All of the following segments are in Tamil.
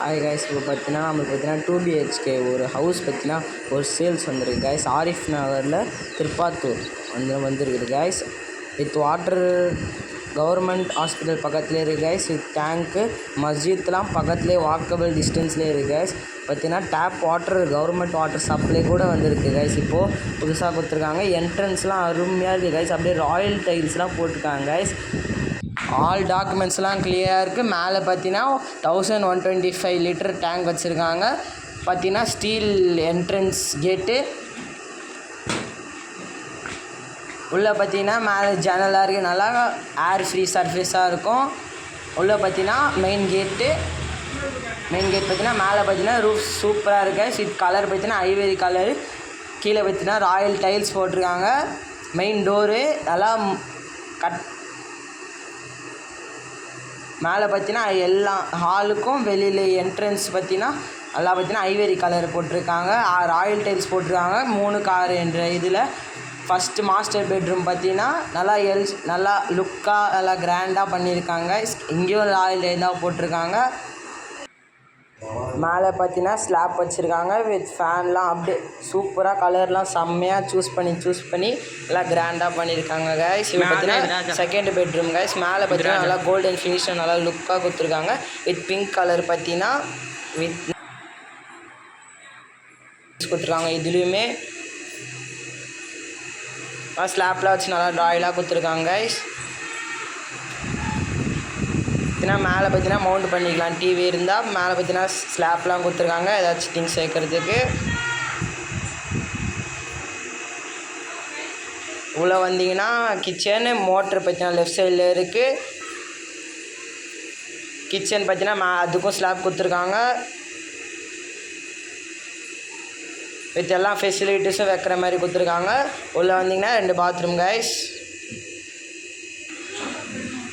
ஹாய் கைஸ், இப்போ பார்த்தீங்கன்னா நம்மளுக்கு பார்த்தீங்கன்னா 2BHK ஒரு ஹவுஸ் பார்த்தீங்கன்னா ஒரு சேல்ஸ் வந்திருக்கு கைஸ். ஆரிஃப் நகரில் திருப்பாத்தூர் வந்துருக்குது guys. With water government hospital பக்கத்துலேயே இருக்குது கைஸ். வித் டேங்க்கு மஸ்ஜித்லாம் பக்கத்துலேயே வாக்கபிள் டிஸ்டன்ஸ்லேயே இருக்குது கைஸ். பார்த்தீங்கன்னா tap water government water supply கூட வந்திருக்கு கைஸ். இப்போது புதுசாக கொடுத்துருக்காங்க. என்ட்ரன்ஸ்லாம் அருமையாக இருக்குது கைஸ். அப்படியே ராயல் டைல்ஸ்லாம் போட்டிருக்காங்க கைஸ். ஆல் டாக்குமெண்ட்ஸ்லாம் கிளியராக இருக்குது. மேலே பார்த்தீங்கன்னா 1125 லிட்டர் டேங்க் வச்சுருக்காங்க. பார்த்தீங்கன்னா ஸ்டீல் என்ட்ரன்ஸ் கேட்டு. உள்ளே பார்த்தீங்கன்னா மேலே ஜன்னலாக இருக்குது. நல்லா ஏர் ஃப்ரீ சர்ஃபேஸாக இருக்கும். உள்ளே பார்த்தீங்கன்னா மெயின் கேட் பார்த்தீங்கன்னா மேலே பார்த்தீங்கன்னா ரூஃப் சூப்பராக இருக்குது. சீட் கலர் பார்த்தீங்கன்னா ஐவரி கலரு. கீழே பார்த்தீங்கன்னா ராயல் டைல்ஸ் போட்டிருக்காங்க. மெயின் டோரு நல்லா மேலே பார்த்தீங்கன்னா எல்லா ஹாலுக்கும் வெளியில் என்ட்ரன்ஸ் பார்த்தீங்கன்னா நல்லா பார்த்தீங்கன்னா ஐவரி கலர் போட்டிருக்காங்க. ராயல் டைல்ஸ் போட்டிருக்காங்க. 3 கார் என்ற இதில் ஃபஸ்ட்டு மாஸ்டர் பெட்ரூம் பார்த்தீங்கன்னா நல்லா லுக்காக நல்லா கிராண்டாக பண்ணியிருக்காங்க. இங்கேயும் ராயல் டைல் தான் போட்டிருக்காங்க. மேலே பார்த்தீங்கன்னா ஸ்லாப் வச்சுருக்காங்க. வித் ஃபேன்லாம் அப்படியே சூப்பராக கலர்லாம் செம்மையாக சூஸ் பண்ணி எல்லாம் கிராண்டாக பண்ணியிருக்காங்க கைஸ். இப்போ பார்த்தீங்கன்னா செகண்ட் பெட்ரூம் கைஸ். மேலே பார்த்தீங்கன்னா நல்லா கோல்டன் ஃபினிஷன் நல்லா லுக்காக கொடுத்துருக்காங்க. வித் பிங்க் கலர் பார்த்தீங்கன்னா வித் கொடுத்துருக்காங்க. இதுலேயுமே ஸ்லாப்லாம் வச்சு நல்லா ட்ராயிலாக கொடுத்துருக்காங்க கைஸ். பார்த்தீங்கன்னா மேலே பார்த்தீங்கன்னா மவுண்ட் பண்ணிக்கலாம். டிவி இருந்தால் மேலே பார்த்தீங்கன்னா ஸ்லாப்லாம் கொடுத்துருக்காங்க ஏதாச்சும் திங்ஸ் சேர்க்கறதுக்கு. உள்ளே வந்தீங்கன்னா கிச்சனு மோட்ரு பார்த்தீங்கன்னா லெஃப்ட் சைடில் இருக்குது. கிச்சன் பார்த்தீங்கன்னா அதுக்கும் ஸ்லாப் கொடுத்துருக்காங்க. வித் எல்லா ஃபெசிலிட்டிஸும் வைக்கிற மாதிரி கொடுத்துருக்காங்க. உள்ளே வந்தீங்கன்னா 2 பாத்ரூம் கைஸ்.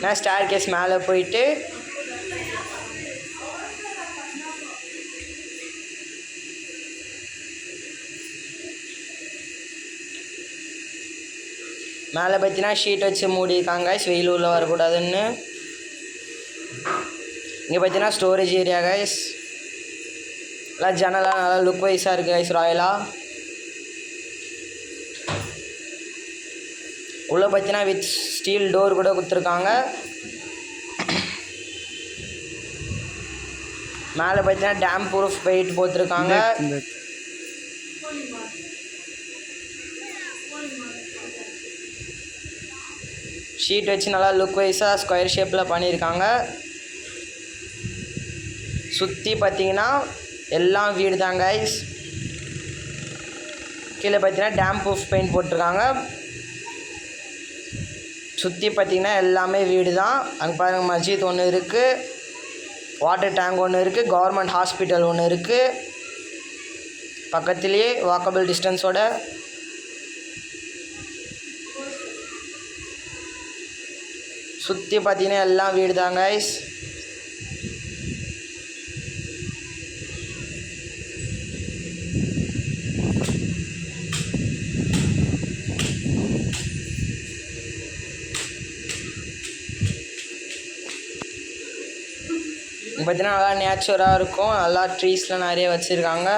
நான் ஸ்டேர் கேஸ் மேலே போயிட்டு மேலே பார்த்தீங்கன்னா ஷீட் வச்சு மூடியிருக்காங்க வெயில் உள்ள வரக்கூடாதுன்னு. இங்கே பார்த்தீங்கன்னா ஸ்டோரேஜ் ஏரியா கைஸ். எல்லாம் ஜன்னலாம் நல்லா லுக் வைஸாக இருக்குது கைஸ். ராயலாக உள்ளே பார்த்தீங்கன்னா வித் ஸ்டீல் டோர் கூட கொடுத்துருக்காங்க. மேலே பார்த்தீங்கன்னா டேம் ப்ரூஃப் பெயிண்ட் போட்டிருக்காங்க. ஷீட் வச்சு நல்லா லுக் வைஸாக ஸ்கொயர் ஷேப்பில் பண்ணியிருக்காங்க. சுற்றி பார்த்தீங்கன்னா எல்லாம் வீடு தான் கைஸ். கீழே பார்த்தீங்கன்னா டேம் ப்ரூஃப் பெயிண்ட் போட்டிருக்காங்க. சுற்றி பார்த்திங்கன்னா எல்லாமே வீடு தான். அங்கே பாருங்கள் மஸ்ஜித் ஒன்று இருக்குது. வாட்டர் டேங்க் ஒன்று இருக்குது. கவர்மெண்ட் ஹாஸ்பிட்டல் ஒன்று இருக்குது பக்கத்துலேயே வாக்கபிள் டிஸ்டன்ஸோட. சுற்றி பார்த்திங்கன்னா எல்லாம் வீடு தான் கைஸ். பார்த்தீங்கன்னா நல்லா நேச்சுராக இருக்கும். நல்லா ட்ரீஸ்லாம் நிறைய வச்சுருக்காங்க.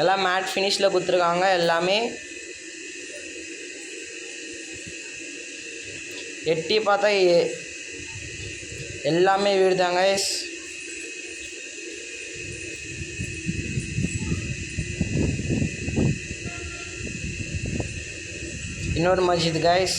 எல்லாம் மேட் ஃபினிஷில் கொடுத்துருக்காங்க. எல்லாமே எட்டி பார்த்தா எல்லாமே வீடு தாங்க. இன்னொரு மஸ்ஜித் கைஸ்.